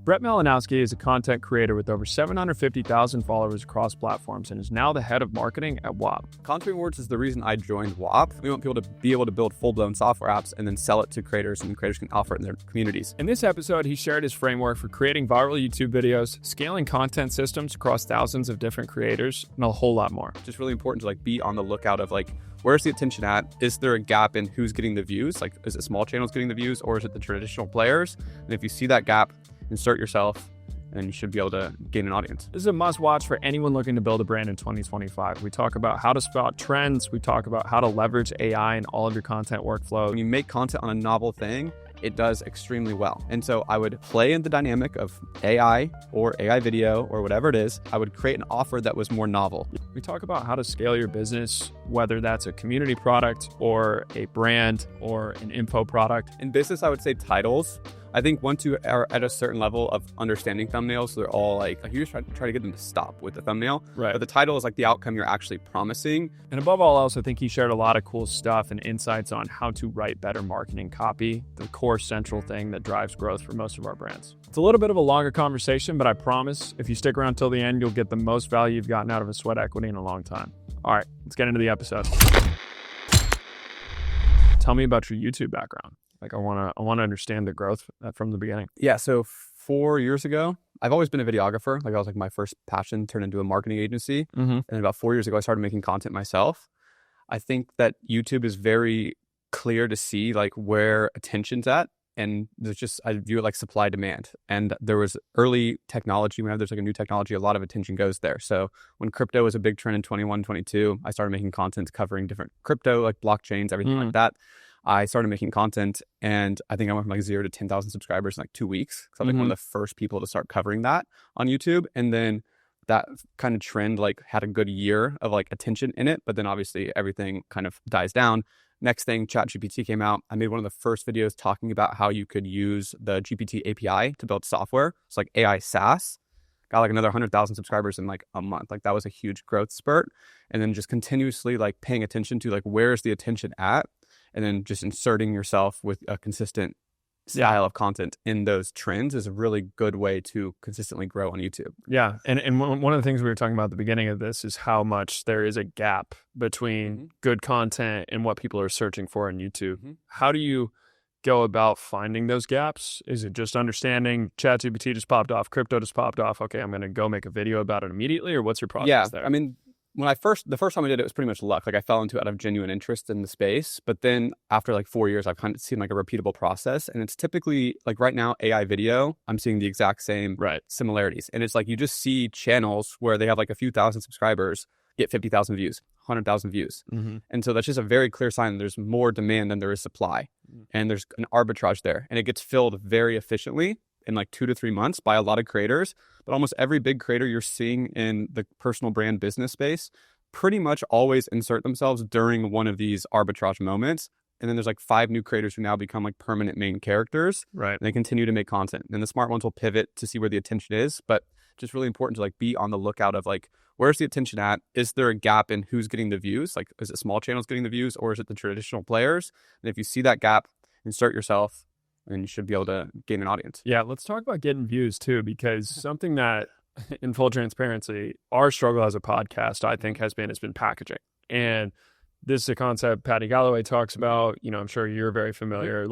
Brett Malinowski is a content creator with over 750,000 followers across platforms and is now the head of marketing at Whop. Content Rewards is the reason I joined Whop. We want people to be able to build full-blown software apps and then sell it to creators, and creators can offer it in their communities. In this episode, he shared his framework for creating viral YouTube videos, scaling content systems across thousands of different creators, and a whole lot more. It's just really important to be on the lookout of where's the attention at? Is there a gap in who's getting the views? Is it small channels getting the views, or is it the traditional players? And if you see that gap, insert yourself, and you should be able to gain an audience. This is a must-watch for anyone looking to build a brand in 2025. We talk about how to spot trends. We talk about how to leverage AI in all of your content workflow. When you make content on a novel thing, it does extremely well. And so I would play in the dynamic of AI or AI video or whatever it is. I would create an offer that was more novel. We talk about how to scale your business, whether that's a community product or a brand or an info product. In business, I would say titles. I think once you are at a certain level of understanding thumbnails, they're all you just try to get them to stop with the thumbnail. Right. But the title is the outcome you're actually promising. And above all else, I think he shared a lot of cool stuff and insights on how to write better marketing copy, the core central thing that drives growth for most of our brands. It's a little bit of a longer conversation, but I promise if you stick around till the end, you'll get the most value you've gotten out of a sweat equity in a long time. All right, let's get into the episode. Tell me about your YouTube background. I want to understand the growth from the beginning. Yeah, so 4 years ago, I've always been a videographer. That was my first passion turned into a marketing agency. Mm-hmm. And about 4 years ago, I started making content myself. I think that YouTube is very clear to see where attention's at. And I view it like supply demand. And there was early technology. Whenever there's a new technology, a lot of attention goes there. So when crypto was a big trend in 21, 22, I started making content covering different crypto, blockchains, everything like that. I started making content, and I think I went from 0 to 10,000 subscribers in 2 weeks. So I'm one of the first people to start covering that on YouTube. And then that kind of trend had a good year of attention in it, but then obviously everything kind of dies down. Next thing, ChatGPT came out. I made one of the first videos talking about how you could use the GPT API to build software. It's AI SaaS. Got another 100,000 subscribers in a month. That was a huge growth spurt. And then just continuously paying attention to where's the attention at, and then just inserting yourself with a consistent style of content in those trends is a really good way to consistently grow on YouTube. Yeah. And one of the things we were talking about at the beginning of this is how much there is a gap between good content and what people are searching for on YouTube. Mm-hmm. How do you go about finding those gaps? Is it just understanding ChatGPT just popped off, crypto just popped off, okay, I'm going to go make a video about it immediately, or what's your process there? I mean, the first time I did it was pretty much luck. I fell into it out of genuine interest in the space. But then after 4 years, I've kind of seen a repeatable process. And it's typically right now, AI video, I'm seeing the exact same similarities. And it's you just see channels where they have a few thousand subscribers get 50,000 views, 100,000 views. Mm-hmm. And so that's just a very clear sign that there's more demand than there is supply. Mm-hmm. And there's an arbitrage there. And it gets filled very efficiently in 2 to 3 months by a lot of creators. But almost every big creator you're seeing in the personal brand business space pretty much always insert themselves during one of these arbitrage moments. And then there's 5 new creators who now become permanent main characters. Right. And they continue to make content. And the smart ones will pivot to see where the attention is. But just really important to be on the lookout of where's the attention at? Is there a gap in who's getting the views? Is it small channels getting the views, or is it the traditional players? And if you see that gap, insert yourself, and you should be able to gain an audience. Yeah, let's talk about getting views too, because something that, in full transparency, our struggle as a podcast, I think, has been packaging. And this is a concept Patty Galloway talks about. I'm sure you're very familiar.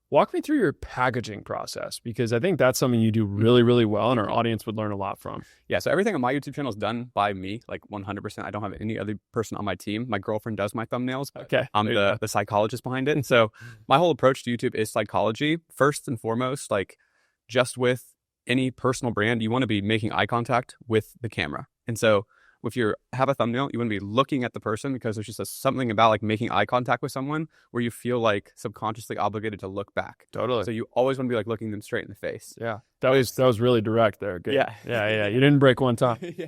Walk me through your packaging process, because I think that's something you do really, really well, and our audience would learn a lot from. Yeah, so everything on my YouTube channel is done by me, 100%. I don't have any other person on my team. My girlfriend does my thumbnails. Okay. I'm the psychologist behind it. And so my whole approach to YouTube is psychology. First and foremost, just with any personal brand, you want to be making eye contact with the camera. And so if you have a thumbnail, you want to be looking at the person, because there's just something about making eye contact with someone where you feel subconsciously obligated to look back. Totally. So you always want to be looking them straight in the face. Yeah. That was really direct there. Good. Yeah. Yeah. You didn't break one time. Yeah.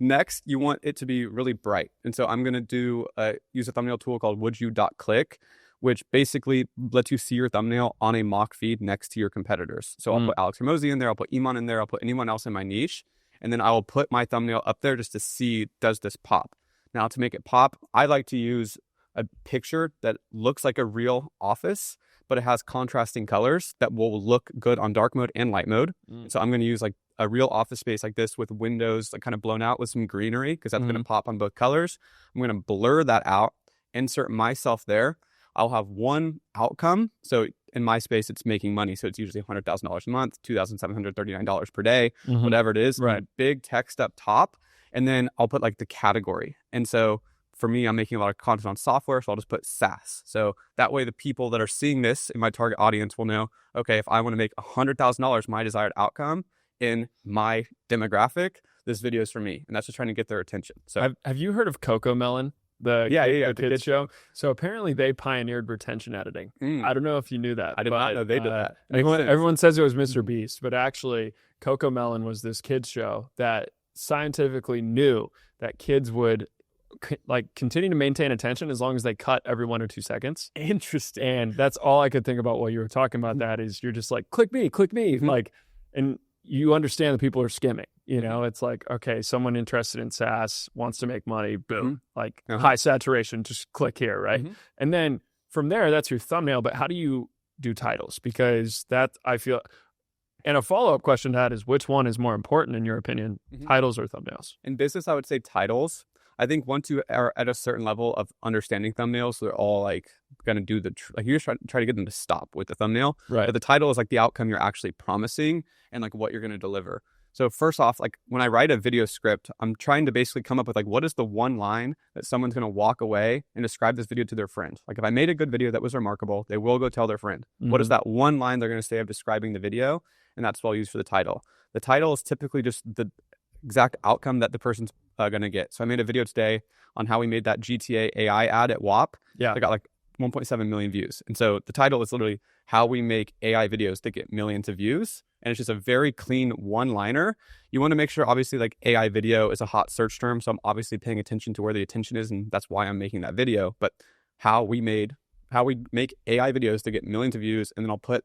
Next, you want it to be really bright. And so I'm going to use a thumbnail tool called wouldyu.click, which basically lets you see your thumbnail on a mock feed next to your competitors. So I'll put Alex Ramosi in there, I'll put Iman in there, I'll put anyone else in my niche. And then I will put my thumbnail up there just to see, does this pop? Now, to make it pop, I like to use a picture that looks like a real office, but it has contrasting colors that will look good on dark mode and light mode. So I'm going to use like a real office space like this with windows like kind of blown out with some greenery, because that's going to pop on both colors. I'm going to blur that out, insert myself there. I'll have one outcome. So in my space, it's making money. So it's usually $100,000 a month, $2,739 per day, whatever it is. Right. Big text up top. And then I'll put like the category. And so for me, I'm making a lot of content on software. So I'll just put SaaS. So that way the people that are seeing this in my target audience will know, okay, if I want to make $100,000, my desired outcome in my demographic, this video is for me. And that's just trying to get their attention. So have you heard of Cocomelon? The kids show. So apparently they pioneered retention editing. I don't know if you knew that. I did not know they did that. Everyone says it was Mr. Beast, but actually Cocomelon was this kids show that scientifically knew that kids would like continue to maintain attention as long as they cut every 1 or 2 seconds. Interesting. And that's all I could think about while you were talking about that is you're just like, click me, like, and you understand that people are skimming. You know, it's like, okay, someone interested in SaaS wants to make money, boom, like high saturation, just click here, right? And then from there, that's your thumbnail. But how do you do titles? Because that, I feel, and a follow-up question to that is, which one is more important in your opinion, titles or thumbnails? In business, I would say titles. I think once you are at a certain level of understanding thumbnails, they're all like going to do like you just try to get them to stop with the thumbnail. Right. But the title is like the outcome you're actually promising and like what you're going to deliver. So first off, like when I write a video script, I'm trying to basically come up with like, what is the one line that someone's going to walk away and describe this video to their friend? Like if I made a good video that was remarkable, they will go tell their friend. What is that one line they're going to say of describing the video? And that's what I'll use for the title. The title is typically just the exact outcome that the person's going to get. So I made a video today on how we made that GTA AI ad at Whop. Yeah. I got like 1.7 million views. And so the title is literally how we make AI videos that get millions of views. And it's just a very clean one-liner. You want to make sure, obviously, like AI video is a hot search term. So I'm obviously paying attention to where the attention is. And that's why I'm making that video. But how we make AI videos to get millions of views. And then I'll put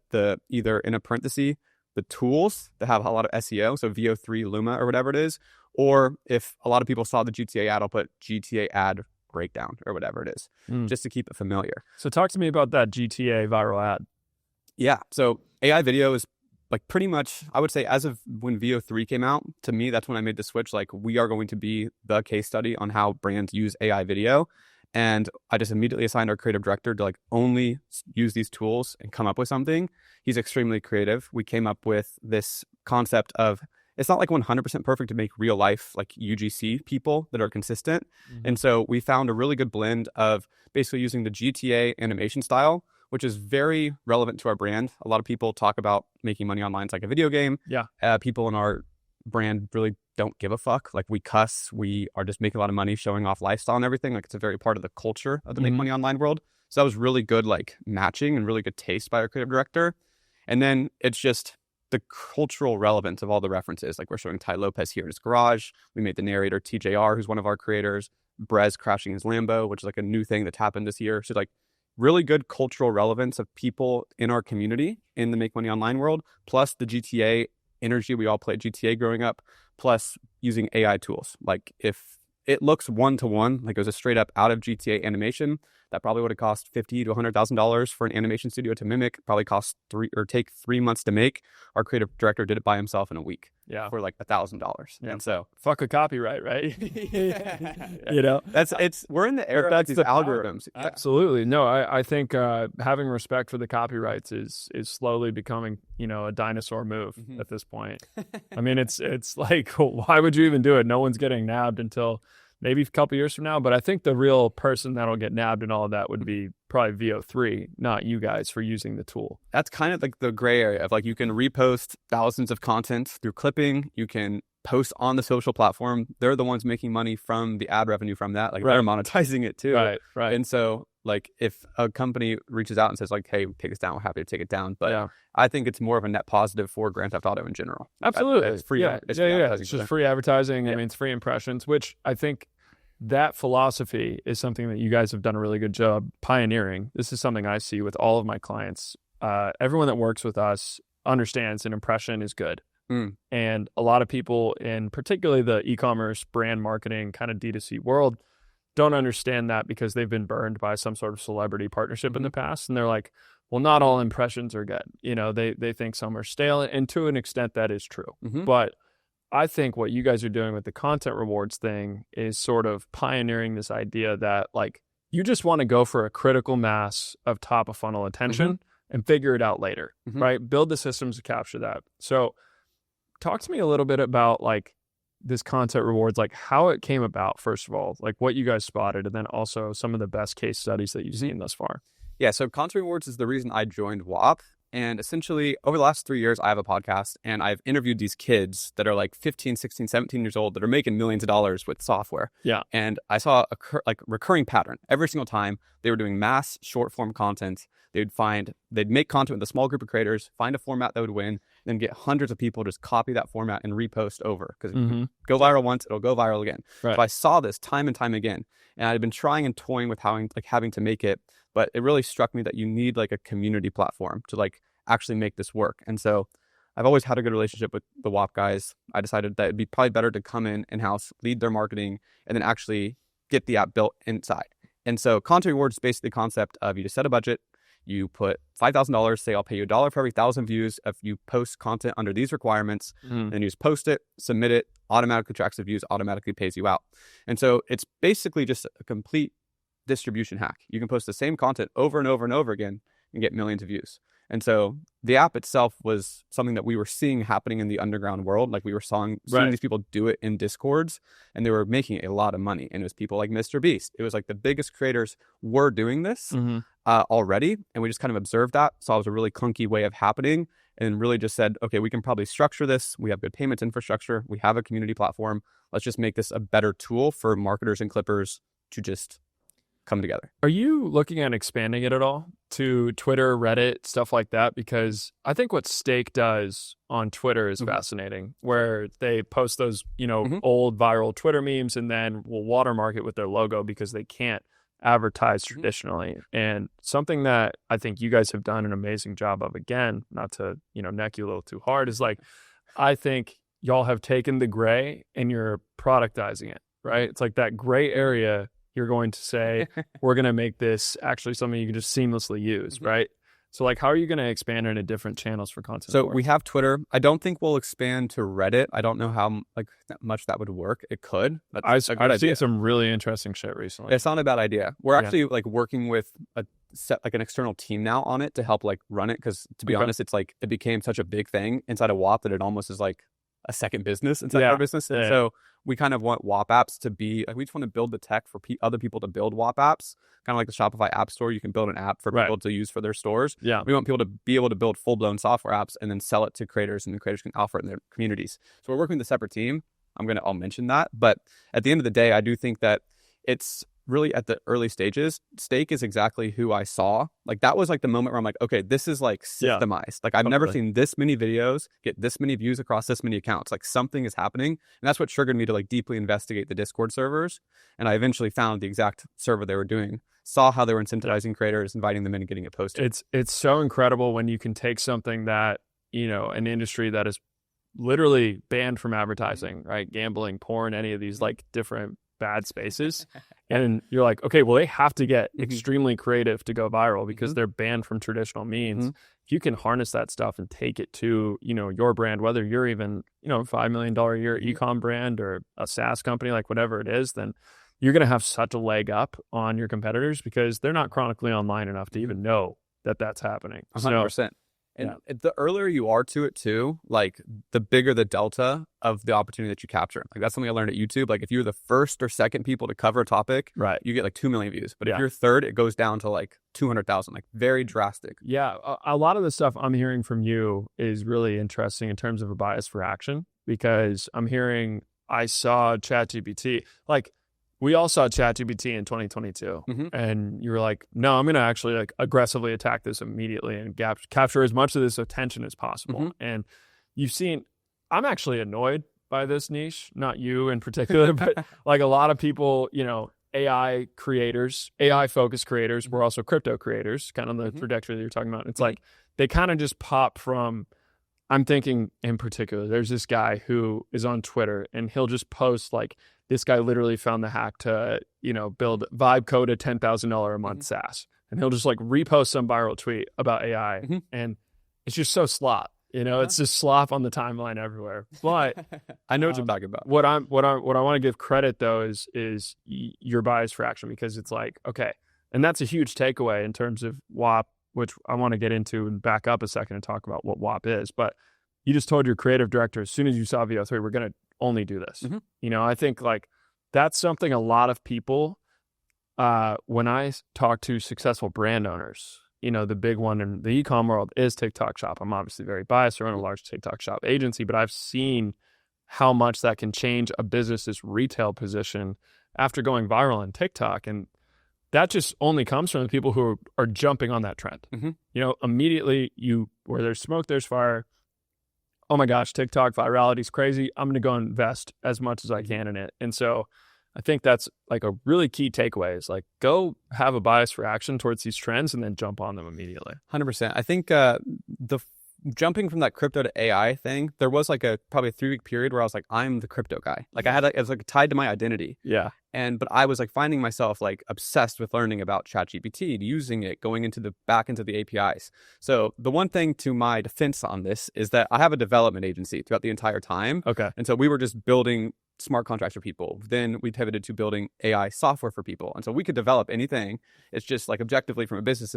either in a parenthesis, the tools that have a lot of SEO. So VO3, Luma, or whatever it is. Or if a lot of people saw the GTA ad, I'll put GTA ad breakdown or whatever it is, just to keep it familiar. So talk to me about that GTA viral ad. Yeah. So AI video is like pretty much, I would say as of when VO3 came out, to me, that's when I made the switch. Like we are going to be the case study on how brands use AI video. And I just immediately assigned our creative director to like only use these tools and come up with something. He's extremely creative. We came up with this concept of, it's not like 100% perfect to make real life like UGC people that are consistent. And so we found a really good blend of basically using the GTA animation style, which is very relevant to our brand. A lot of people talk about making money online. It's like a video game. Yeah. People in our brand really don't give a fuck. Like we cuss, we are just making a lot of money showing off lifestyle and everything. Like it's a very part of the culture of the make money online world. So that was really good, like matching and really good taste by our creative director. And then it's just the cultural relevance of all the references. Like we're showing Ty Lopez here in his garage. We made the narrator TJR, who's one of our creators, Brez crashing his Lambo, which is like a new thing that's happened this year. So like really good cultural relevance of people in our community in the make money online world, plus the GTA energy. We all played GTA growing up, plus using AI tools. Like if it looks one-to-one, like it was a straight up out of GTA animation, that probably would have cost $50,000 to $100,000 for an animation studio to mimic. Probably cost take 3 months to make. Our creative director did it by himself in a week. Yeah. For like $1,000. Yeah. And so fuck a copyright, right? You know, we're in the era of these algorithms. Absolutely. No, I think having respect for the copyrights is slowly becoming, you know, a dinosaur move at this point. I mean, it's like, why would you even do it? No one's getting nabbed until maybe a couple years from now. But I think the real person that'll get nabbed and all of that would be probably VO3, not you guys for using the tool. That's kind of like the gray area of like, you can repost thousands of content through clipping. You can post on the social platform. They're the ones making money from the ad revenue from that. Like they're monetizing it too. Right. And so like if a company reaches out and says like, hey, take us down, we're happy to take it down. But I think it's more of a net positive for Grand Theft Auto in general. Absolutely. It's free. It's just free advertising. I mean, it's free impressions, which I think that philosophy is something that you guys have done a really good job pioneering. This is something I see with all of my clients. Everyone that works with us understands an impression is good. And a lot of people in particularly the e-commerce brand marketing kind of D2C world don't understand that because they've been burned by some sort of celebrity partnership in the past. And they're like, well, not all impressions are good. You know, they think some are stale, and to an extent that is true. Mm-hmm. But I think what you guys are doing with the content rewards thing is sort of pioneering this idea that like you just want to go for a critical mass of top of funnel attention and figure it out later, right? Build the systems to capture that. So talk to me a little bit about like this content rewards, like how it came about, first of all, like what you guys spotted, and then also some of the best case studies that you've seen thus far. Yeah, so content rewards is the reason I joined Whop. And essentially, over the last 3 years, I have a podcast, and I've interviewed these kids that are like 15, 16, 17 years old that are making millions of dollars with software. Yeah. And I saw a recurring pattern. Every single time they were doing mass short-form content, they'd make content with a small group of creators, find a format that would win, then get hundreds of people just copy that format and repost over. Because go viral once, it'll go viral again. Right. So I saw this time and time again. And I'd been trying and toying with having to make it, but it really struck me that you need like a community platform to like actually make this work. And so I've always had a good relationship with the Whop guys. I decided that it'd be probably better to come in-house, lead their marketing, and then actually get the app built inside. And so content rewards is basically the concept of you just set a budget, you put $5,000, say I'll pay you $1 for every 1,000 views if you post content under these requirements, and you just post it, submit it, automatically tracks the views, automatically pays you out. And so it's basically just a complete distribution hack. You can post the same content over and over and over again and get millions of views. And so the app itself was something that we were seeing happening in the underground world. Like we were seeing these people do it in Discords, and they were making a lot of money. And it was people like Mr. Beast. It was like the biggest creators were doing this already. And we just kind of observed that. Saw it was a really clunky way of happening, and really just said, okay, we can probably structure this. We have good payments infrastructure. We have a community platform. Let's just make this a better tool for marketers and clippers to just come together. Are you looking at expanding it at all to Twitter, Reddit, stuff like that? Because I think what Stake does on Twitter is fascinating, where they post those, old viral Twitter memes and then will watermark it with their logo because they can't advertise traditionally. And something that I think you guys have done an amazing job of, again, not to, neck you a little too hard, is like, I think y'all have taken the gray and you're productizing it, right? It's like that gray area. You're going to say, we're going to make this actually something you can just seamlessly use, right? So like, how are you going to expand into different channels for content? So we have Twitter. I don't think we'll expand to Reddit. I don't know how much that would work. It could. I've seen some really interesting shit recently. It's not a bad idea. We're actually like working with an external team now on it to help like run it. Because to be honest, it's like it became such a big thing inside of Whop that it almost is like a second business inside our business. And so we kind of want Whop apps to be like, we just want to build the tech for other people to build Whop apps, kind of like the Shopify app store. You can build an app for people to use for their stores. Yeah. We want people to be able to build full-blown software apps and then sell it to creators, and the creators can offer it in their communities. So we're working with a separate team. I'll mention that. But at the end of the day, I do think that it's really at the early stages. Stake is exactly who I saw. Like that was like the moment where I'm like, okay, this is like systemized. Like I've never seen this many videos get this many views across this many accounts. Like something is happening. And that's what triggered me to like deeply investigate the Discord servers. And I eventually found the exact server they were doing, saw how they were incentivizing creators, inviting them in and getting it posted. It's so incredible when you can take something that, an industry that is literally banned from advertising, right? Gambling, porn, any of these like different bad spaces. And you're like, okay, well, they have to get extremely creative to go viral because they're banned from traditional means. If you can harness that stuff and take it to, your brand, whether you're even, $5 million a year e-com brand or a SaaS company, like whatever it is, then you're going to have such a leg up on your competitors because they're not chronically online enough to even know that that's happening. 100%. And the earlier you are to it too, like the bigger the delta of the opportunity that you capture. Like that's something I learned at YouTube. Like if you're the first or second people to cover a topic, you get like 2 million views. But if you're third, it goes down to like 200,000, like very drastic. Yeah. A lot of the stuff I'm hearing from you is really interesting in terms of a bias for action, because I saw ChatGPT, like we all saw ChatGPT in 2022, and you were like, no, I'm going to actually like aggressively attack this immediately and capture as much of this attention as possible. And you've seen, I'm actually annoyed by this niche, not you in particular, but like a lot of people, AI creators, AI focused creators, were also crypto creators, kind of the trajectory that you're talking about. It's like, they kind of just pop from, I'm thinking in particular, there's this guy who is on Twitter and he'll just post like, this guy literally found the hack to, build vibe code a $10,000 a month SaaS. and he'll just like repost some viral tweet about AI, Mhm. and it's just so slop. It's just slop on the timeline everywhere. But I know what you're talking about. what I want to give credit though is your bias for action, because it's like, okay, and that's a huge takeaway in terms of Whop, which I want to get into and back up a second and talk about what Whop is. But you just told your creative director, as soon as you saw VO3, we're going to only do this. Mhm. I think like that's something a lot of people, when I talk to successful brand owners, the big one in the e-com world is TikTok Shop. I'm obviously very biased. I run a large TikTok Shop agency, but I've seen how much that can change a business's retail position after going viral on TikTok. And that just only comes from the people who are jumping on that trend. Mhm. Immediately where there's smoke, there's fire. Oh my gosh, TikTok virality is crazy. I'm going to go invest as much as I can in it. And so I think that's like a really key takeaway, is like, go have a bias for action towards these trends and then jump on them immediately. 100%. I think the jumping from that crypto to AI thing, there was like probably a 3-week period where I was like, I'm the crypto guy. Like I had it was like tied to my identity. Yeah. But I was like finding myself like obsessed with learning about ChatGPT, using it, going into the back into the APIs. So the one thing to my defense on this is that I have a development agency throughout the entire time. Okay. And so we were just building smart contracts for people. Then we pivoted to building AI software for people. And so we could develop anything. It's just like objectively from a business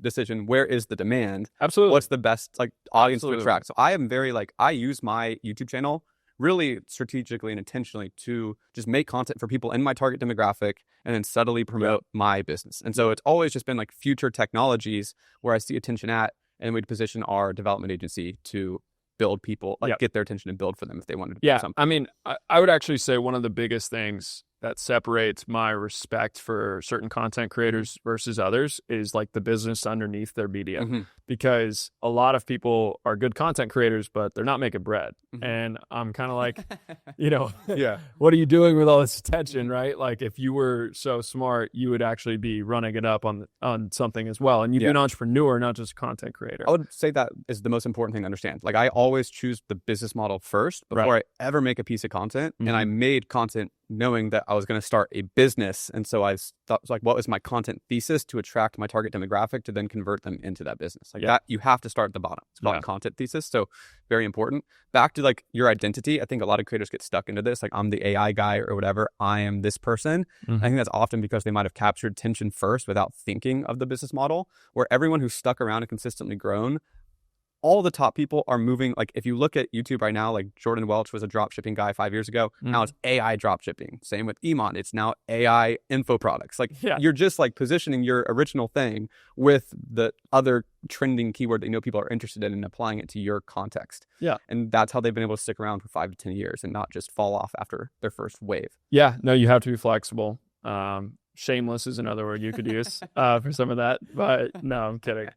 decision, where is the demand? Absolutely. What's the best like audience Absolutely. to attract? So I am very like, I use my YouTube channel really strategically and intentionally to just make content for people in my target demographic and then subtly promote my business. And so it's always just been like future technologies where I see attention at, and we'd position our development agency to build people, like get their attention and build for them if they wanted to do something. I mean, I would actually say one of the biggest things that separates my respect for certain content creators versus others is like the business underneath their media. Mm-hmm. Because a lot of people are good content creators, but they're not making bread. Mm-hmm. And I'm kind of like, Yeah. what are you doing with all this attention, right? Like if you were so smart, you would actually be running it up on something as well. And you'd be an entrepreneur, not just a content creator. I would say that is the most important thing to understand. Like I always choose the business model first before I ever make a piece of content. Mm-hmm. And I made content knowing that I was going to start a business. And so I thought, like, what was my content thesis to attract my target demographic to then convert them into that business? Like that, you have to start at the bottom. It's called content thesis. So very important. Back to like your identity. I think a lot of creators get stuck into this. Like I'm the AI guy or whatever. I am this person. Mm-hmm. I think that's often because they might have captured attention first without thinking of the business model, where everyone who's stuck around and consistently grown, all the top people are moving. Like if you look at YouTube right now, like Jordan Welch was a drop shipping guy 5 years ago. Mm-hmm. Now it's AI drop shipping. Same with Iman. It's now AI info products. Like you're just like positioning your original thing with the other trending keyword that people are interested in and applying it to your context. Yeah. And that's how they've been able to stick around for 5 to 10 years and not just fall off after their first wave. Yeah. No, you have to be flexible. Shameless is another word you could use for some of that. But no, I'm kidding.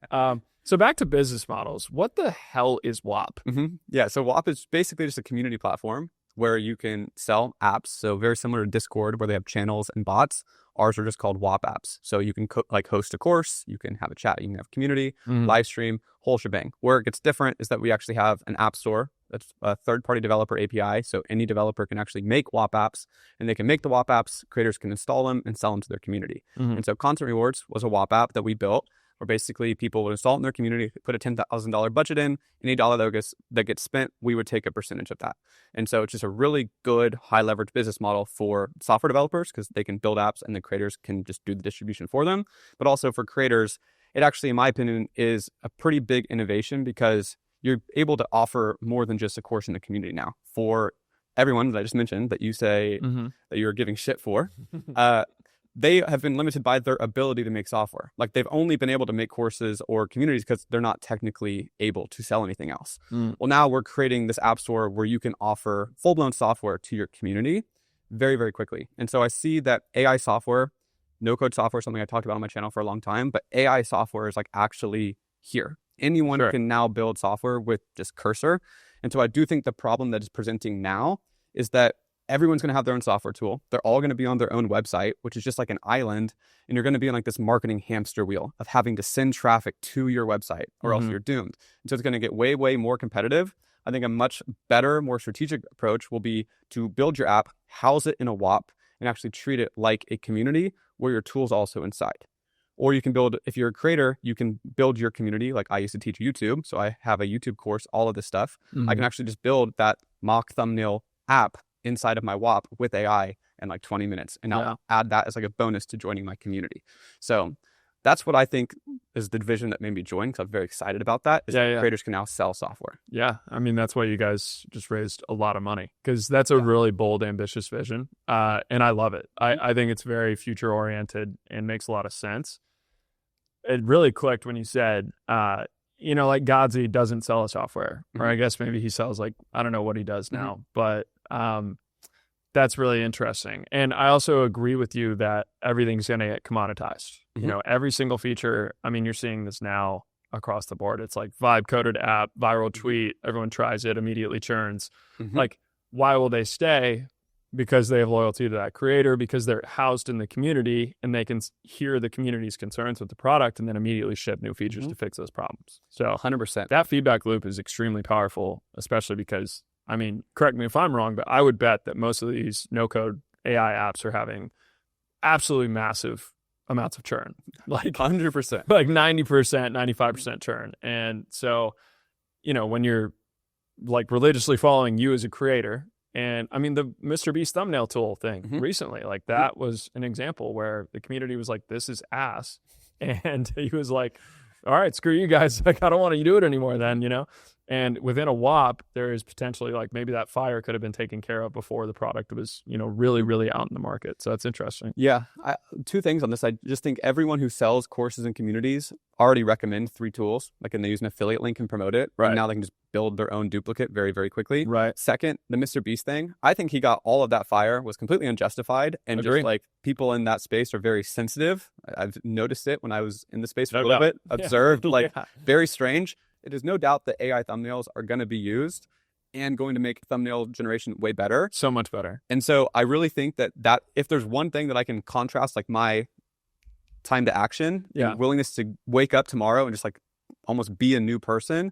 So back to business models. What the hell is Whop? Mm-hmm. Yeah, so Whop is basically just a community platform where you can sell apps. So very similar to Discord, where they have channels and bots. Ours are just called Whop apps. So you can host a course, you can have a chat, you can have community, live stream, whole shebang. Where it gets different is that we actually have an app store that's a third-party developer API. So any developer can actually make Whop apps, and they can make the Whop apps, creators can install them and sell them to their community. Mm-hmm. And so Content Rewards was a Whop app that we built, where basically people would install it in their community, put a $10,000 budget in, any dollar that gets spent, we would take a percentage of that. And so it's just a really good high leverage business model for software developers, because they can build apps and the creators can just do the distribution for them. But also for creators, it actually, in my opinion, is a pretty big innovation, because you're able to offer more than just a course in the community now. For everyone that I just mentioned that you say that you're giving shit for, they have been limited by their ability to make software. Like they've only been able to make courses or communities because they're not technically able to sell anything else. Well, now we're creating this app store where you can offer full-blown software to your community very, very quickly. And so I see that AI software, no-code software, something I talked about on my channel for a long time, but AI software is like actually here. Anyone can now build software with just Cursor. And so I do think the problem that is presenting now is that everyone's going to have their own software tool. They're all going to be on their own website, which is just like an island. And you're going to be in like this marketing hamster wheel of having to send traffic to your website, or else you're doomed. And so it's going to get way, way more competitive. I think a much better, more strategic approach will be to build your app, house it in a Whop, and actually treat it like a community where your tool's also inside. Or you can build, if you're a creator, you can build your community. Like I used to teach YouTube, so I have a YouTube course, all of this stuff. I can actually just build that mock thumbnail app inside of my Whop with AI in like 20 minutes. And I'll add that as like a bonus to joining my community. So that's what I think is the division that made me join, because I'm very excited about that. Creators can now sell software. Yeah. I mean, that's why you guys just raised a lot of money, because that's a really bold, ambitious vision. And I love it. I think it's very future oriented and makes a lot of sense. It really clicked when you said, like Godzi doesn't sell a software, or I guess maybe he sells like, I don't know what he does now, but that's really interesting. And I also agree with you that everything's going to get commoditized. Every single feature, I mean, you're seeing this now across the board. It's like vibe coded app, viral tweet, everyone tries it, immediately churns. Like, why will they stay? Because they have loyalty to that creator, because they're housed in the community and they can hear the community's concerns with the product and then immediately ship new features to fix those problems. So 100%. That feedback loop is extremely powerful, especially because, I mean, correct me if I'm wrong, but I would bet that most of these no-code AI apps are having absolutely massive amounts of churn. Like 100%. Like 90%, 95% churn. And so, when you're like religiously following you as a creator, and I mean, the Mr. Beast thumbnail tool thing recently, like that was an example where the community was like, this is ass. And he was like, all right, screw you guys. Like, I don't want to do it anymore then, And within a Whop, there is potentially like maybe that fire could have been taken care of before the product was, really, really out in the market. So that's interesting. Yeah. Two things on this. I just think everyone who sells courses and communities already recommend 3 tools. Like, and they use an affiliate link and promote it. Right. And now they can just build their own duplicate very, very quickly. Right. Second, the Mr. Beast thing. I think he got all of that fire, was completely unjustified. And just like people in that space are very sensitive. I've noticed it when I was in the space for a little bit, observed, very strange. It is no doubt that AI thumbnails are going to be used and going to make thumbnail generation way better. So much better. And so I really think that if there's one thing that I can contrast, like my time to action, and willingness to wake up tomorrow and just like almost be a new person,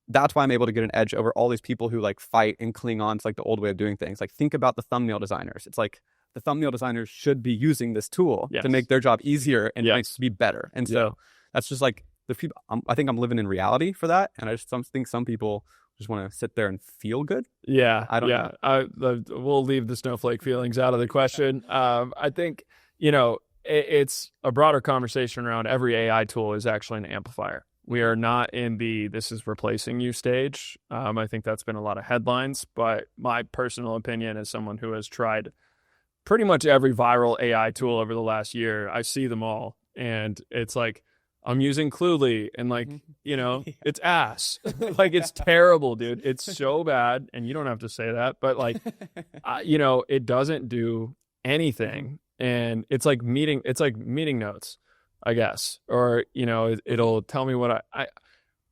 that's why I'm able to get an edge over all these people who like fight and cling on to like the old way of doing things. Like, think about the thumbnail designers. It's like the thumbnail designers should be using this tool to make their job easier and be better. And so that's just like, the people, I think I'm living in reality for that, and I just think some people just want to sit there and feel good. Yeah, I don't know. We'll leave the snowflake feelings out of the question. I think it's a broader conversation around every AI tool is actually an amplifier. We are not in the this is replacing you stage. I think that's been a lot of headlines, but my personal opinion as someone who has tried pretty much every viral AI tool over the last year, I see them all, and it's like, I'm using Cluely and like, it's ass. Like, it's terrible, dude. It's so bad. And you don't have to say that, but like, it doesn't do anything. And it's like meeting notes, I guess, or, it'll tell me what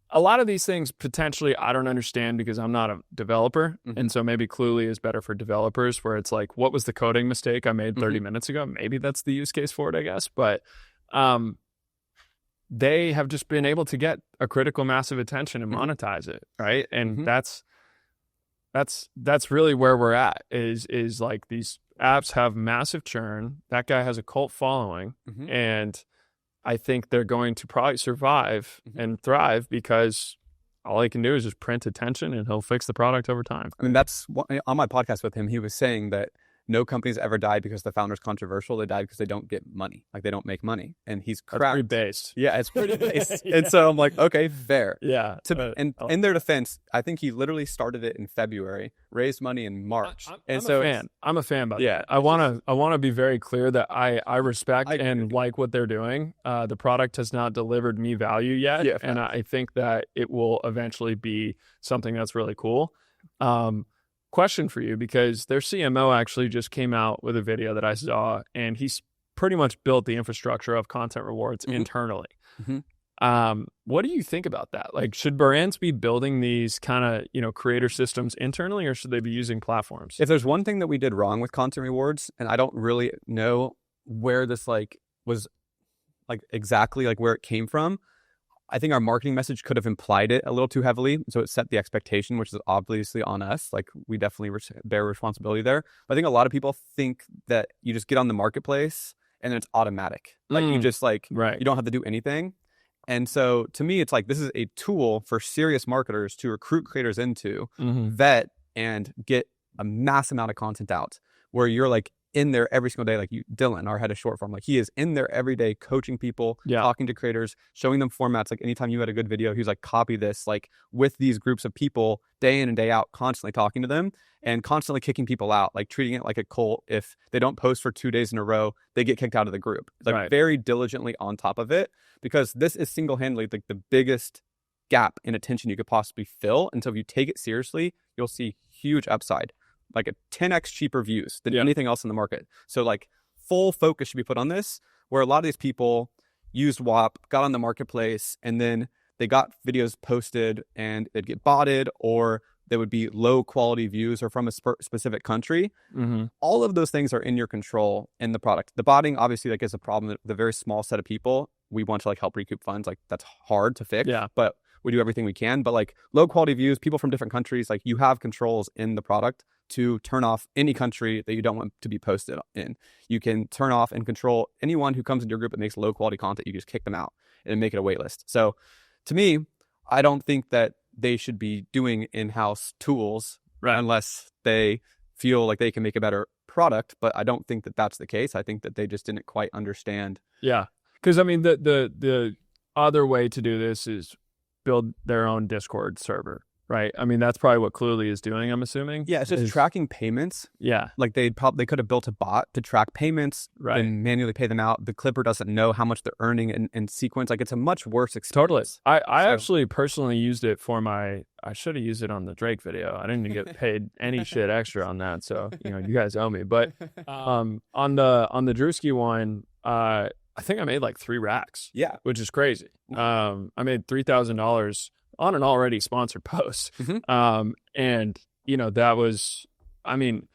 a lot of these things potentially I don't understand because I'm not a developer. And so maybe Cluely is better for developers, where it's like, what was the coding mistake I made 30 minutes ago? Maybe that's the use case for it, I guess. But, they have just been able to get a critical mass of attention and monetize it, right? And that's really where we're at. Is like these apps have massive churn. That guy has a cult following, and I think they're going to probably survive and thrive because all he can do is just print attention, and he'll fix the product over time. I mean, that's on my podcast with him. He was saying that no companies ever die because the founder's controversial. They die because they don't get money. Like, they don't make money. And he's cracked. That's pretty based. Yeah, it's pretty based. And so I'm like, okay, fair. Yeah. And in their defense, I think he literally started it in February, raised money in March. I'm a fan about that. I want to be very clear that I respect and like what they're doing. The product has not delivered me value yet. Yeah, and I think that it will eventually be something that's really cool. Question for you, because their CMO actually just came out with a video that I saw, and he's pretty much built the infrastructure of content rewards internally. What do you think about that? Like, should brands be building these kind of, creator systems internally, or should they be using platforms? If there's one thing that we did wrong with content rewards, and I don't really know where this was exactly where it came from, I think our marketing message could have implied it a little too heavily. So it set the expectation, which is obviously on us. Like, we definitely bear responsibility there. But I think a lot of people think that you just get on the marketplace and then it's automatic. Like you just like, right. you don't have to do anything. And so to me, it's like, this is a tool for serious marketers to recruit creators into, vet, and get a mass amount of content out, where you're like in there every single day. Like Dylan, our head of short form, like he is in there every day coaching people, talking to creators, showing them formats. Like anytime you had a good video, he's like, copy this, like with these groups of people day in and day out, constantly talking to them and constantly kicking people out, like treating it like a cult. If they don't post for 2 days in a row, they get kicked out of the group. Like very diligently on top of it, because this is single-handedly like the biggest gap in attention you could possibly fill. And so if you take it seriously, you'll see huge upside, like a 10x cheaper views than anything else in the market. So like full focus should be put on this, where a lot of these people used Whop, got on the marketplace, and then they got videos posted and they'd get botted, or they would be low quality views or from a specific country. All of those things are in your control in the product. The botting obviously like is a problem with a very small set of people. We want to like help recoup funds. Like that's hard to fix, but we do everything we can. But like low quality views, people from different countries, like you have controls in the product to turn off any country that you don't want to be posted in. You can turn off and control anyone who comes into your group that makes low quality content. You just kick them out and make it a wait list. So to me, I don't think that they should be doing in-house tools unless they feel like they can make a better product. But I don't think that that's the case. I think that they just didn't quite understand. Yeah. Because I mean, the other way to do this is build their own Discord server, right? I mean, that's probably what Cluely is doing, I'm assuming. Yeah, it's just tracking payments. Yeah. Like they could have built a bot to track payments and manually pay them out. The clipper doesn't know how much they're earning in sequence. Like it's a much worse experience. Totally. I actually personally used it for I should have used it on the Drake video. I didn't get paid any shit extra on that. So, you guys owe me. But on the Drewski one, I think I made like 3 racks. Yeah. Which is crazy. I made $3,000 on an already sponsored post. And, that was, I mean,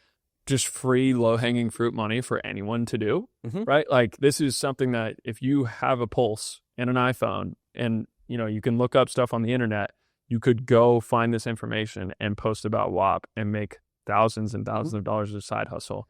just free low-hanging fruit money for anyone to do, right? Like this is something that if you have a pulse and an iPhone and, you can look up stuff on the internet, you could go find this information and post about Whop and make thousands and thousands of dollars as a side hustle.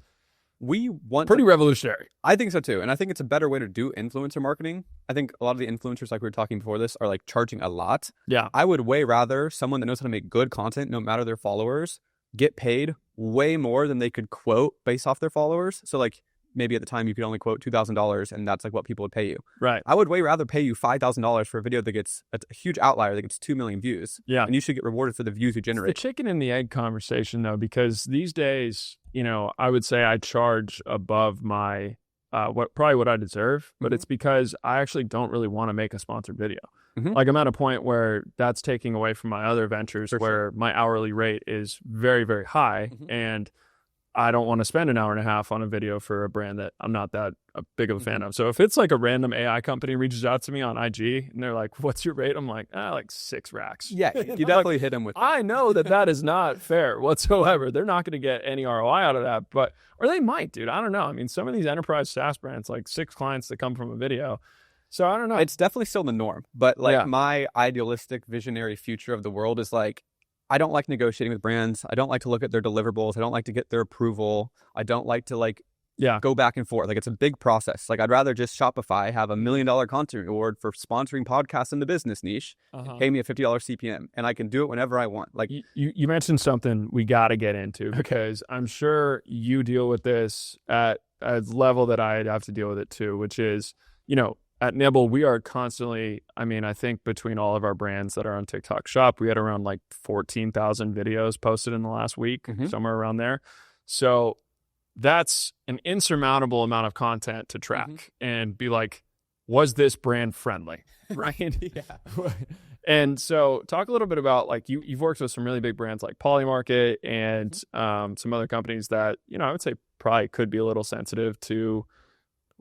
We want pretty revolutionary. I think so too. And I think it's a better way to do influencer marketing. I think a lot of the influencers, like we were talking before this, are like charging a lot. Yeah. I would way rather someone that knows how to make good content, no matter their followers, get paid way more than they could quote based off their followers. So like maybe at the time you could only quote $2,000 and that's like what people would pay you. Right. I would way rather pay you $5,000 for a video that gets a huge outlier that gets 2 million views. Yeah. And you should get rewarded for the views you generate. It's the chicken and the egg conversation though, because these days, I would say I charge above my what I deserve, but it's because I actually don't really want to make a sponsored video. Like I'm at a point where that's taking away from my other ventures where my hourly rate is very, very high, and I don't want to spend an hour and a half on a video for a brand that I'm not that big of a fan of. So if it's like a random AI company reaches out to me on IG and they're like, "What's your rate?" I'm like, like 6 racks. Yeah, you definitely hit them with. I know that is not fair whatsoever. They're not going to get any ROI out of that, or they might, dude. I don't know. I mean, some of these enterprise SaaS brands, like 6 clients that come from a video. So I don't know. It's definitely still the norm, but like my idealistic visionary future of the world is like, I don't like negotiating with brands. I don't like to look at their deliverables. I don't like to get their approval. I don't like to go back and forth. Like it's a big process. Like I'd rather just Shopify have $1 million content reward for sponsoring podcasts in the business niche and pay me a $50 CPM, and I can do it whenever I want. Like you mentioned something we got to get into because I'm sure you deal with this at a level that I'd have to deal with it too, which is, at Nibble, we are constantly, I think between all of our brands that are on TikTok Shop, we had around like 14,000 videos posted in the last week, somewhere around there. So that's an insurmountable amount of content to track and be like, was this brand friendly? Right? Yeah. And so talk a little bit about like you've worked with some really big brands like Polymarket and some other companies that, I would say probably could be a little sensitive to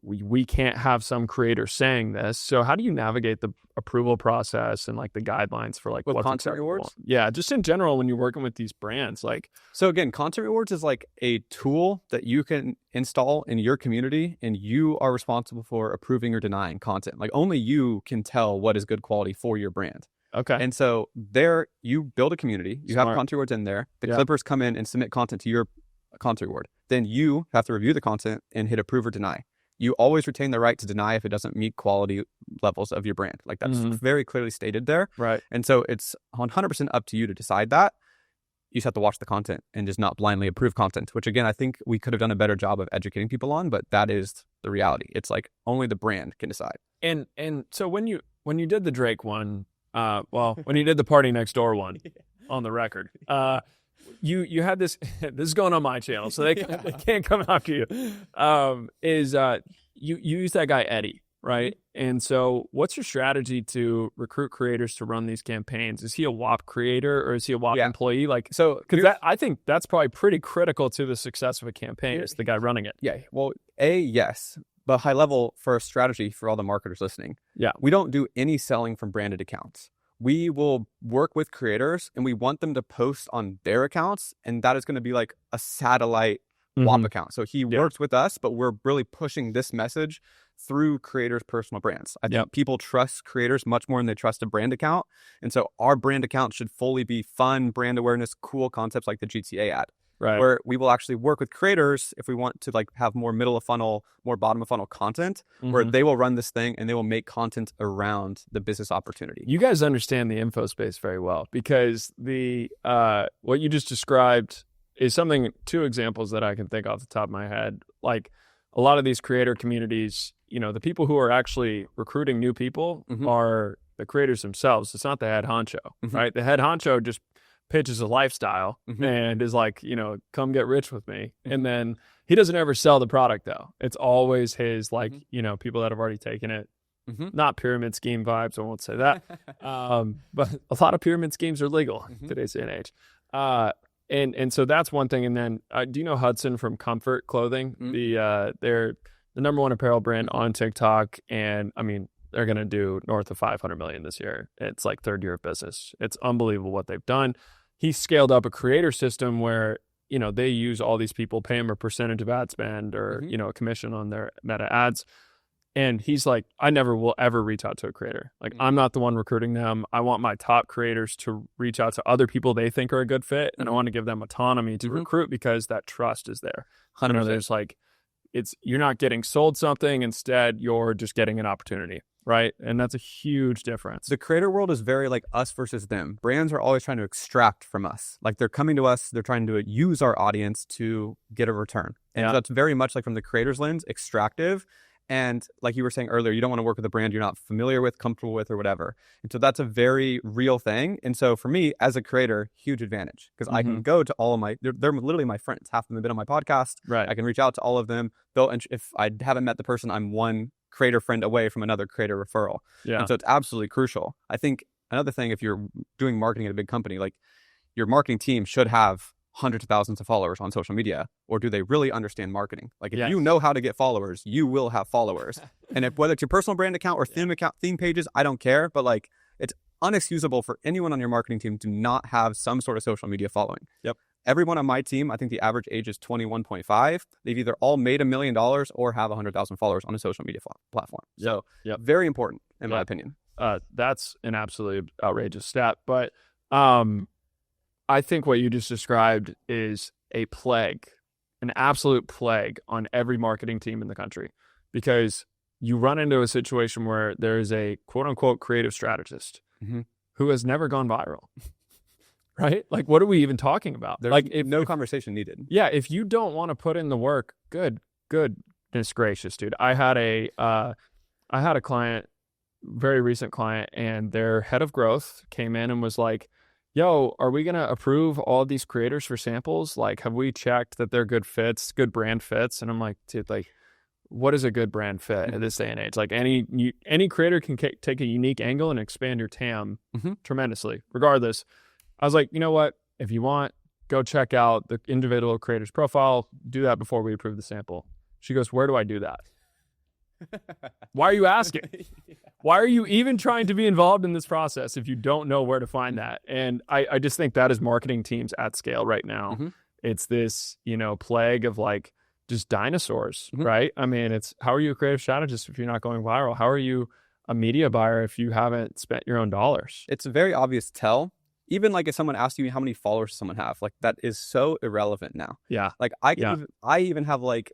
we can't have some creator saying this. So how do you navigate the approval process and like the guidelines for like with what's content rewards? Yeah, just in general when you're working with these brands. Like, so again, content rewards is like a tool that you can install in your community, and you are responsible for approving or denying content. Like only you can tell what is good quality for your brand. Okay. And so there you build a community, you have content rewards in there. The clippers come in and submit content to your content reward. Then you have to review the content and hit approve or deny. you always retain the right to deny if it doesn't meet quality levels of your brand. Like that's very clearly stated there. Right. And so it's 100% up to you to decide that. You just have to watch the content and just not blindly approve content, which again, I think we could have done a better job of educating people on, but that is the reality. It's like only the brand can decide. And so when you did the Drake one, when you did the Party Next Door one on the record, you had this is going on my channel, so they can't come after you. You use that guy Eddie, right? And so what's your strategy to recruit creators to run these campaigns? Is he a Whop creator or is he a Whop employee? Like, so, because I think that's probably pretty critical to the success of a campaign is the guy running it. Yeah. Well, yes. But high level for a strategy for all the marketers listening. Yeah. We don't do any selling from branded accounts. We will work with creators and we want them to post on their accounts. And that is going to be like a satellite Whop account. So he works with us, but we're really pushing this message through creators' personal brands. I think people trust creators much more than they trust a brand account. And so our brand account should fully be fun, brand awareness, cool concepts like the GTA ad. Right. Where we will actually work with creators if we want to like have more middle of funnel, more bottom of funnel content, where they will run this thing and they will make content around the business opportunity. You guys understand the info space very well because the what you just described is something, two examples that I can think off the top of my head. Like a lot of these creator communities, you know, the people who are actually recruiting new people are the creators themselves. It's not the head honcho, right? The head honcho just pitches a lifestyle and is like, you know, come get rich with me. And then he doesn't ever sell the product though. It's always his like, you know, people that have already taken it. Not pyramid scheme vibes. I won't say that. But a lot of pyramid schemes are legal in today's day and age. And so that's one thing. And then do you know Hudson from Comfort Clothing? They're the number one apparel brand on TikTok. And I mean, they're going to do north of 500 million this year. It's like third year of business. It's unbelievable what they've done. He scaled up a creator system where, you know, they use all these people, pay them a percentage of ad spend or, you know, a commission on their meta ads. And he's like, I never will ever reach out to a creator. Like, I'm not the one recruiting them. I want my top creators to reach out to other people they think are a good fit. And I want to give them autonomy to recruit because that trust is there. 100%. You know, there's like, you're not getting sold something. Instead, you're just getting an opportunity. Right. And that's a huge difference. The creator world is very like us versus them. Brands are always trying to extract from us. Like they're coming to us, they're trying to use our audience to get a return. And so that's very much like from the creator's lens, extractive. And like you were saying earlier, you don't want to work with a brand you're not familiar with, comfortable with, or whatever. And so that's a very real thing. And so for me as a creator, huge advantage because I can go to all of they're literally my friends. Half of them have been on my podcast. Right. I can reach out to all of them. If I haven't met the person, I'm one creator friend away from another creator referral. Yeah. And so it's absolutely crucial. I think another thing, if you're doing marketing at a big company, like your marketing team should have hundreds of thousands of followers on social media, or do they really understand marketing? Like if you know how to get followers, you will have followers. And whether it's your personal brand account or theme pages, I don't care. But like it's unexcusable for anyone on your marketing team to not have some sort of social media following. Yep. Everyone on my team, I think the average age is 21.5. They've either all made $1 million or have 100,000 followers on a social media platform. So very important in my opinion. That's an absolutely outrageous stat. But I think what you just described is a plague, an absolute plague on every marketing team in the country, because you run into a situation where there is a quote unquote creative strategist who has never gone viral. Right? Like, what are we even talking about? There's like, no conversation needed. Yeah. If you don't want to put in the work, goodness gracious, dude. I had a client, very recent client, and their head of growth came in and was like, yo, are we going to approve all these creators for samples? Like, have we checked that they're good fits, good brand fits? And I'm like, dude, like, what is a good brand fit in this day and age? Like any creator can take a unique angle and expand your TAM tremendously. Regardless, I was like, you know what? If you want, go check out the individual creator's profile. Do that before we approve the sample. She goes, where do I do that? Why are you asking? Why are you even trying to be involved in this process if you don't know where to find that? And I just think that is marketing teams at scale right now. It's this, plague of like just dinosaurs, right? I mean, it's how are you a creative strategist if you're not going viral? How are you a media buyer if you haven't spent your own dollars? It's a very obvious tell. Even like if someone asks you how many followers someone have, like that is so irrelevant now. Yeah. Like I even have like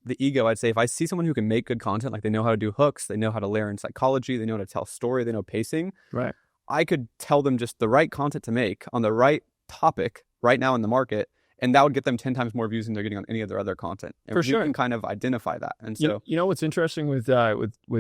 the ego, I'd say if I see someone who can make good content, like they know how to do hooks, they know how to layer in psychology, they know how to tell a story, they know pacing. Right. I could tell them just the right content to make on the right topic right now in the market, and that would get them 10 times more views than they're getting on any of their other content. And For sure. You can kind of identify that. And so, you know what's interesting with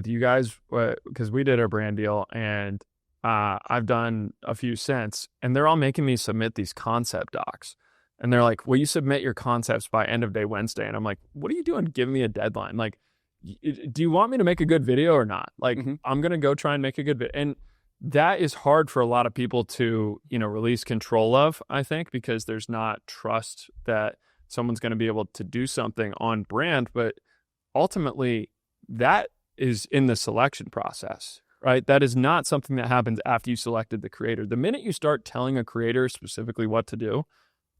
you guys, because we did a brand deal, and I've done a few since, and they're all making me submit these concept docs. And they're like, will you submit your concepts by end of day Wednesday? And I'm like, what are you doing? Give me a deadline. Like, do you want me to make a good video or not? Like, I'm going to go try and make a good video. And that is hard for a lot of people to, release control of, I think, because there's not trust that someone's going to be able to do something on brand. But ultimately, that is in the selection process, right? That is not something that happens after you selected the creator. The minute you start telling a creator specifically what to do,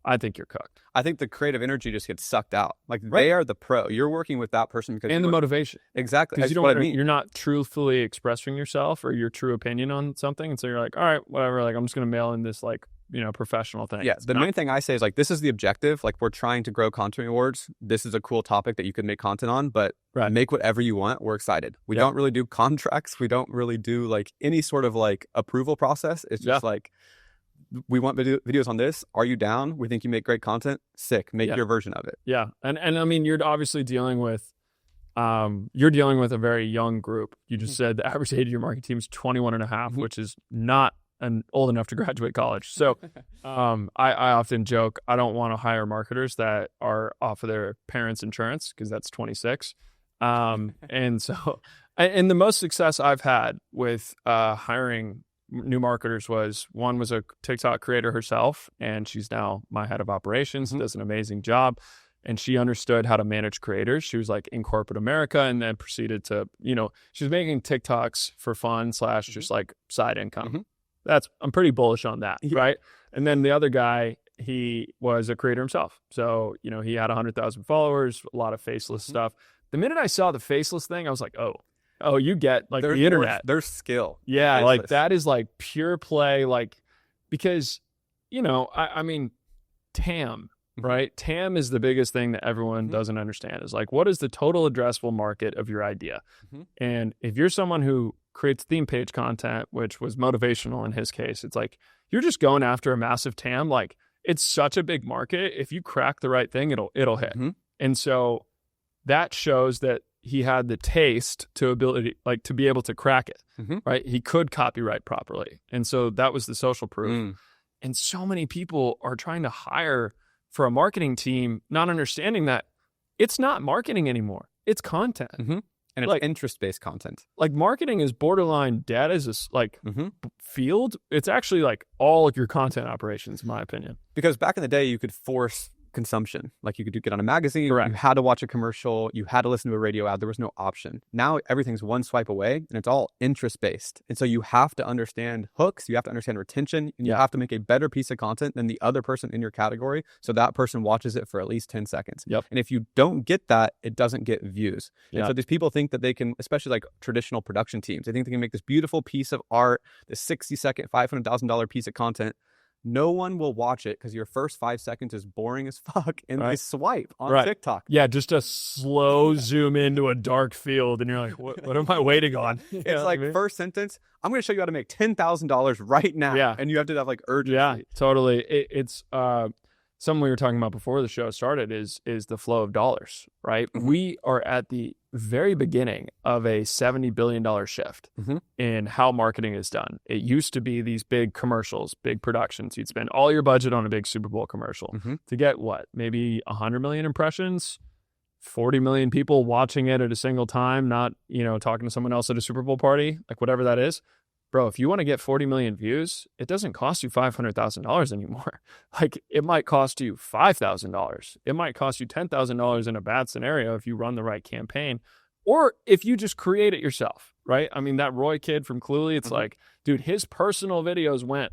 I think you're cooked. I think the creative energy just gets sucked out. Like they are the pro. You're working with that person because the motivation. Exactly. Because you're not truthfully expressing yourself or your true opinion on something. And so you're like, all right, whatever. Like, I'm just going to mail in this professional thing. Yeah. The main thing I say is like, this is the objective. Like, we're trying to grow content awards. This is a cool topic that you could make content on, but make whatever you want. We're excited. We don't really do contracts. We don't really do like any sort of like approval process. It's just like, we want videos on this. Are you down? We think you make great content. Sick. Make your version of it. Yeah. And I mean, you're obviously dealing with a very young group. You just said the average age of your marketing team is 21 and a half, which is not old enough to graduate college. So I often joke, I don't want to hire marketers that are off of their parents' insurance because that's 26. And so, and the most success I've had with hiring new marketers was a TikTok creator herself, and she's now my head of operations, does an amazing job. And she understood how to manage creators. She was like in corporate America, and then proceeded to, she was making TikToks for fun / just like side income. I'm pretty bullish on that. Right. And then the other guy, he was a creator himself. So, he had 100,000 followers, a lot of faceless stuff. The minute I saw the faceless thing, I was like, oh, you get like the internet. There's skill. Yeah, like that is like pure play, like, because, I mean, TAM, right? TAM is the biggest thing that everyone doesn't understand, is like, what is the total addressable market of your idea? And if you're someone who creates theme page content, which was motivational in his case, it's like, you're just going after a massive TAM. Like, it's such a big market. If you crack the right thing, it'll hit. And so that shows that he had the taste to be able to crack it, right? He could copyright properly. And so that was the social proof. And so many people are trying to hire for a marketing team, not understanding that it's not marketing anymore. It's content. And it's like interest-based content. Like, marketing is borderline data is field. It's actually like all of your content operations, in my opinion. Because back in the day, you could force consumption. Like, you could get on a magazine. Correct. You had to watch a commercial. You had to listen to a radio ad. There was no option. Now everything's one swipe away, and it's all interest based. And so you have to understand hooks. You have to understand retention, and you have to make a better piece of content than the other person in your category, so that person watches it for at least 10 seconds. And if you don't get that, it doesn't get views. And so these people think that they can, especially like traditional production teams, they think they can make this beautiful piece of art, this 60-second, $500,000 piece of content. No one will watch it because your first 5 seconds is boring as fuck, and they swipe on TikTok. Yeah, just a slow zoom into a dark field, and you're like, what am I waiting on? It's like, first sentence, I'm going to show you how to make $10,000 right now. Yeah. And you have to have like urgency. Yeah, totally. It's something we were talking about before the show started is the flow of dollars, right? We are at the very beginning of a $70 billion shift in how marketing is done. It used to be these big commercials, big productions. You'd spend all your budget on a big Super Bowl commercial to get maybe 100 million impressions, 40 million people watching it at a single time, not, talking to someone else at a Super Bowl party, like whatever that is. Bro, if you want to get 40 million views, it doesn't cost you $500,000 anymore. Like, it might cost you $5,000. It might cost you $10,000 in a bad scenario if you run the right campaign, or if you just create it yourself, right? I mean, that Roy kid from Cluely, it's like, dude, his personal videos went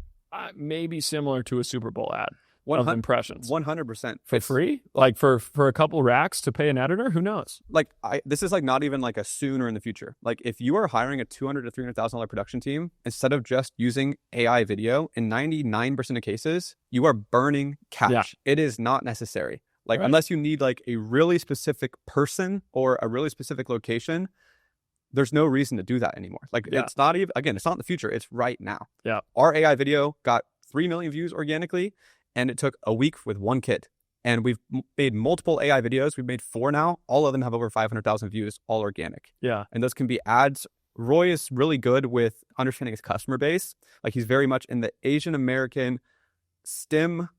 maybe similar to a Super Bowl ad of impressions. 100%. For free? Like for a couple racks to pay an editor? Who knows? Like, this is like not even like a soon or in the future. Like, if you are hiring a $200,000 to $300,000 production team, instead of just using AI video, in 99% of cases, you are burning cash. It is not necessary. Like, unless you need like a really specific person or a really specific location, there's no reason to do that anymore. Like, it's not even, again, it's not in the future. It's right now. Yeah. Our AI video got 3 million views organically, and it took a week with one kid. And we've made multiple AI videos. We've made 4 now. All of them have over 500,000 views, all organic. Yeah. And those can be ads. Roy is really good with understanding his customer base. Like, he's very much in the Asian American STEM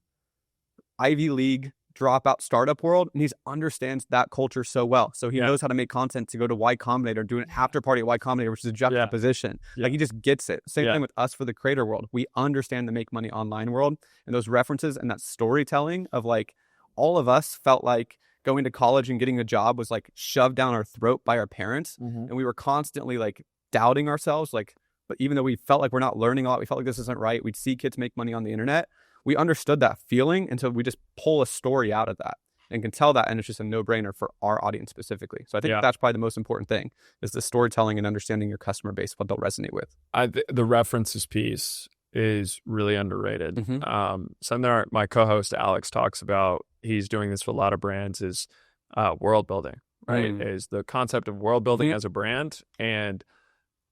Ivy League dropout startup world, and he understands that culture so well. So he knows how to make content to go to Y Combinator, do an after party at Y Combinator, which is a juxtaposition. Like, he just gets it. Same thing with us for the creator world. We understand the make money online world, and those references and that storytelling of like, all of us felt like going to college and getting a job was like shoved down our throat by our parents. And we were constantly like doubting ourselves. Like, but even though we felt like we're not learning a lot, we felt like this isn't right. We'd see kids make money on the internet. We understood that feeling until we just pull a story out of that and can tell that. And it's just a no-brainer for our audience specifically. So I think that's probably the most important thing, is the storytelling and understanding your customer base, what they'll resonate with. The references piece is really underrated. Something that my co-host Alex talks about, he's doing this for a lot of brands, is world building, right? Is the concept of world building as a brand. And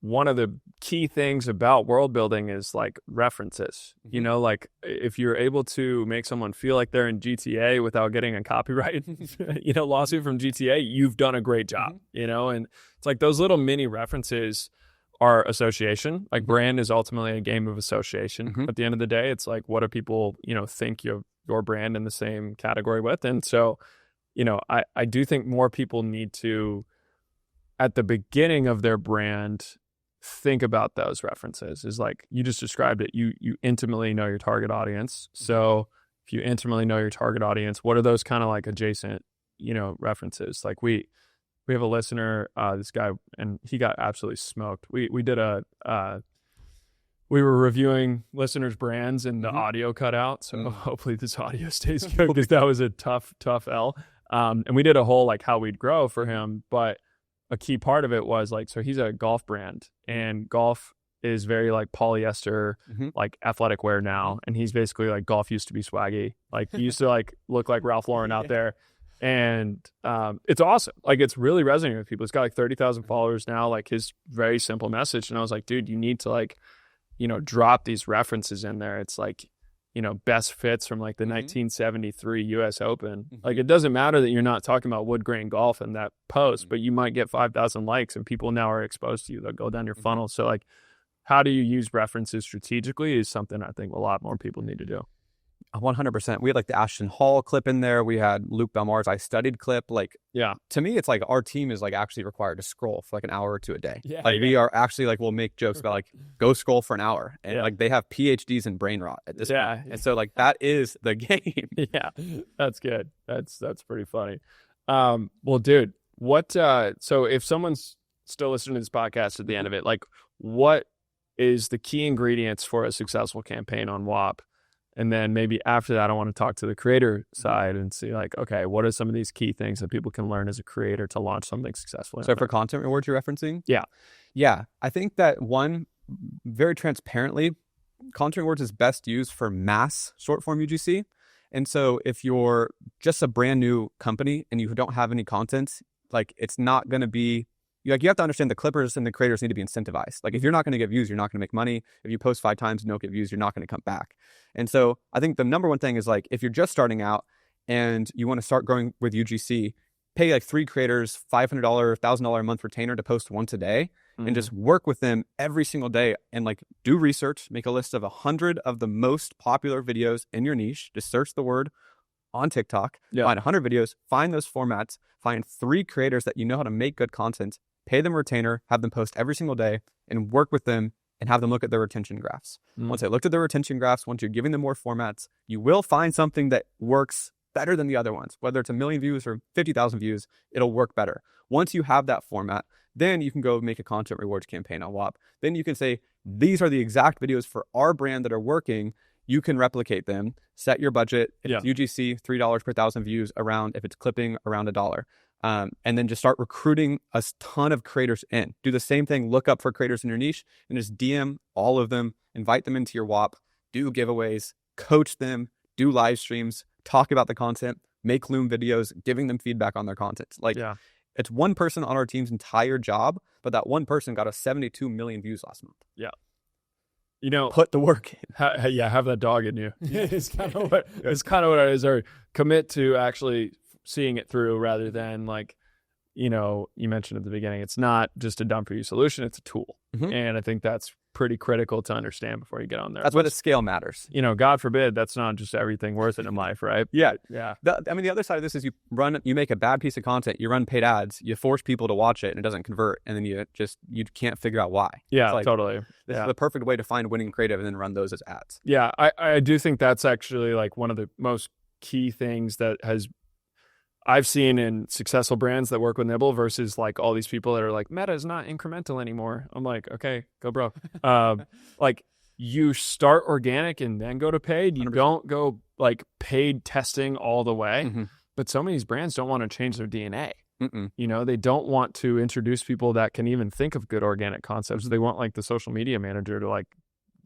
one of the key things about world building is like references. You know, like if you're able to make someone feel like they're in GTA without getting a copyright, lawsuit from GTA, you've done a great job, and it's like those little mini references are association. Like, brand is ultimately a game of association. At the end of the day, it's like, what do people, think your brand in the same category with? And so, I do think more people need to, at the beginning of their brand, think about those references. Is like, you just described it. You intimately know your target audience. So if you intimately know your target audience, what are those kind of like adjacent, references? Like, we have a listener, this guy, and he got absolutely smoked. We did we were reviewing listeners' brands, and the audio cut out. So hopefully this audio stays good, because that was a tough L. And we did a whole like how we'd grow for him, but a key part of it was like, so he's a golf brand, and golf is very like polyester, like athletic wear now. And he's basically like, golf used to be swaggy. Like, he used to like look like Ralph Lauren out there. And it's awesome. Like, it's really resonating with people. He's got like 30,000 followers now, like his very simple message. And I was like, dude, you need to like, drop these references in there. It's like, best fits from like the 1973 US Open. Like, it doesn't matter that you're not talking about wood grain golf in that post, but you might get 5,000 likes and people now are exposed to you. They'll go down your funnel. So like, how do you use references strategically is something I think a lot more people need to do. 100%. We had like the Ashton Hall clip in there. We had Luke Belmar's I Studied clip. Like, to me, it's like our team is like actually required to scroll for like an hour or two a day. We are actually like, we'll make jokes about like, go scroll for an hour. And like, they have PhDs in brain rot at this point. And so like, that is the game. That's good. That's pretty funny. Well, dude, what, so if someone's still listening to this podcast at the end of it, like, what is the key ingredients for a successful campaign on Whop? And then maybe after that, I want to talk to the creator side and see like, okay, what are some of these key things that people can learn as a creator to launch something successfully? So for content rewards you're referencing? Yeah. I think that one, very transparently, content rewards is best used for mass short form UGC. And so if you're just a brand new company and you don't have any content, like, it's not going to be, like, you have to understand the clippers and the creators need to be incentivized. Like, if you're not going to get views, you're not going to make money. If you post 5 times and don't get views, you're not going to come back. And so I think the number one thing is like, if you're just starting out and you want to start growing with UGC, pay like 3 creators $500, $1,000 a month retainer to post once a day, and just work with them every single day and like do research, make a list of 100 of the most popular videos in your niche. Just search the word on TikTok, find 100 videos, find those formats, find 3 creators that you know how to make good content, pay them a retainer, have them post every single day, and work with them and have them look at their retention graphs. Once they looked at their retention graphs, once you're giving them more formats, you will find something that works better than the other ones. Whether it's 1 million views or 50,000 views, it'll work better. Once you have that format, then you can go make a content rewards campaign on Whop. Then you can say, these are the exact videos for our brand that are working. You can replicate them, set your budget. If it's UGC, $3 per 1,000 views around, if it's clipping, around $1. And then just start recruiting a ton of creators in. Do the same thing, look up for creators in your niche and just DM all of them, invite them into your Whop, do giveaways, coach them, do live streams, talk about the content, make Loom videos, giving them feedback on their content. Like, it's one person on our team's entire job, but that one person got us 72 million views last month. Yeah. You know, put the work in. Have that dog in you. It's kind of what it is. Or commit to actually seeing it through rather than like, you know, you mentioned at the beginning, it's not just a done for you solution, it's a tool. And I think that's pretty critical to understand before you get on there. That's why the scale matters. You know, God forbid, that's not just everything worth it in life, right? Yeah. The other side of this is you make a bad piece of content, you run paid ads, you force people to watch it and it doesn't convert. And then you can't figure out why. Yeah, like, totally. This is the perfect way to find winning creative and then run those as ads. Yeah. I do think that's actually like one of the most key things that I've seen in successful brands that work with Nibble versus like all these people that are like, Meta is not incremental anymore. I'm like, okay, go bro. Like you start organic and then go to paid. You 100%. Don't go like paid testing all the way. But so many of these brands don't want to change their DNA. You know, they don't want to introduce people that can even think of good organic concepts. They want like the social media manager to like,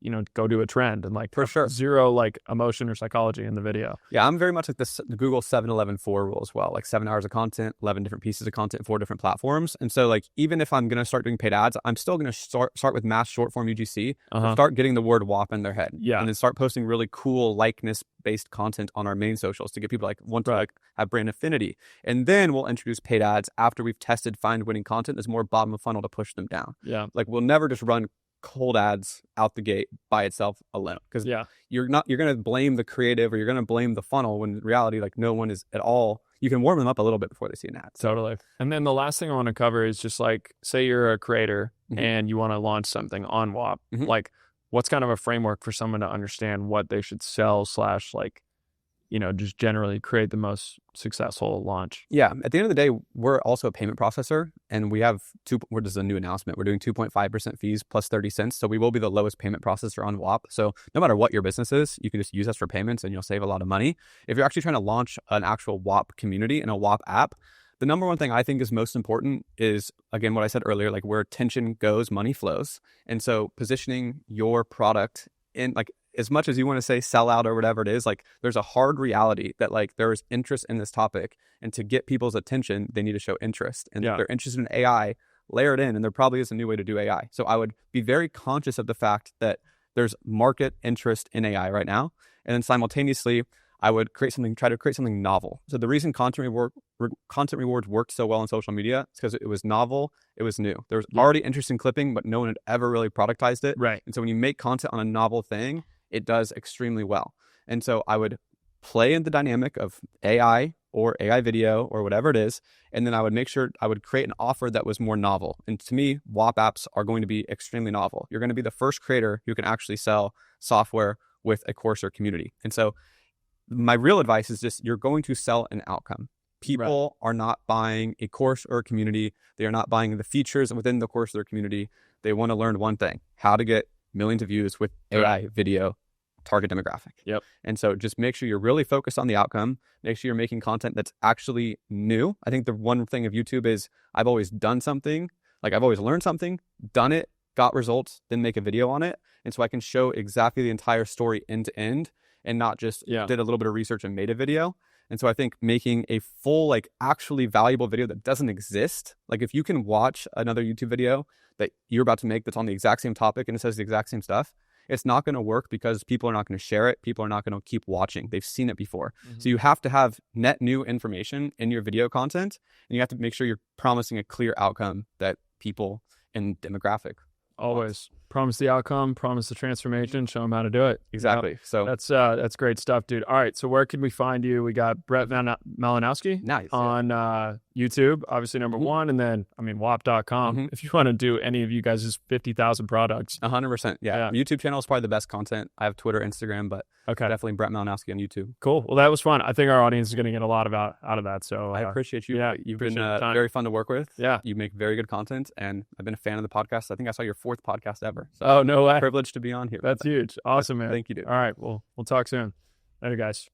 you know, go do a trend and like for sure zero like emotion or psychology in the video. Yeah, I'm very much like the Google 7-11-4 rule as well, like 7 hours of content, 11 different pieces of content, 4 different platforms. And so like, even if I'm going to start doing paid ads, I'm still going to start with mass short form UGC, start getting the word Whop in their head. Yeah. And then start posting really cool likeness based content on our main socials to get people like want to like have brand affinity. And then we'll introduce paid ads after we've tested find winning content. There's more bottom of funnel to push them down. Yeah. Like we'll never just run cold ads out the gate by itself alone, because you're going to blame the creative or you're going to blame the funnel when in reality like no one is at all. You can warm them up a little bit before they see an ad. Totally. And then the last thing I want to cover is just like, say you're a creator and you want to launch something on Whop, like what's kind of a framework for someone to understand what they should sell / like, you know, just generally create the most successful launch. Yeah. At the end of the day, we're also a payment processor, and we have this is a new announcement. We're doing 2.5% fees plus 30 cents. So we will be the lowest payment processor on Whop. So no matter what your business is, you can just use us for payments and you'll save a lot of money. If you're actually trying to launch an actual Whop community and a Whop app, the number one thing I think is most important is, again, what I said earlier, like where attention goes, money flows. And so positioning your product in like, as much as you want to say sell out or whatever it is, like there's a hard reality that like there is interest in this topic, and to get people's attention, they need to show interest. And if they're interested in AI, layer it in, and there probably is a new way to do AI. So I would be very conscious of the fact that there's market interest in AI right now. And then simultaneously, I would try to create something novel. So the reason content rewards worked so well on social media is because it was novel, it was new. There was already interesting clipping, but no one had ever really productized it. Right. And so when you make content on a novel thing, it does extremely well. And so I would play in the dynamic of AI or AI video or whatever it is. And then I would make sure I would create an offer that was more novel. And to me, Whop apps are going to be extremely novel. You're going to be the first creator who can actually sell software with a course or community. And so my real advice is just, you're going to sell an outcome. People are not buying a course or a community. They are not buying the features within the course or their community. They want to learn one thing: how to get millions of views with AI video target demographic. Yep. And so just make sure you're really focused on the outcome. Make sure you're making content that's actually new. I think the one thing of YouTube is I've always done something, like I've always learned something, done it, got results, then make a video on it. And so I can show exactly the entire story end to end, and not just did a little bit of research and made a video. And so I think making a full, like actually valuable video that doesn't exist, like if you can watch another YouTube video that you're about to make that's on the exact same topic and it says the exact same stuff, it's not going to work because people are not going to share it. People are not going to keep watching. They've seen it before. So you have to have net new information in your video content, and you have to make sure you're promising a clear outcome that people in demographic always promise the outcome, promise the transformation, show them how to do it. Exactly. Yep. So that's great stuff, dude. All right. So where can we find you? We got Brett Malinowski on YouTube, obviously number one. And then, I mean, Whop.com. If you want to do any of you guys' 50,000 products. 100%. Yeah. YouTube channel is probably the best content. I have Twitter, Instagram, but definitely Brett Malinowski on YouTube. Cool. Well, that was fun. I think our audience is going to get a lot out of that. So I appreciate you. Yeah, You've been very fun to work with. Yeah. You make very good content, and I've been a fan of the podcast. I think I saw your 4th podcast ever. So oh, no way. Privileged to be on here. That's huge. Awesome, man. Thank you, dude. All right. Well, we'll talk soon. Later, guys.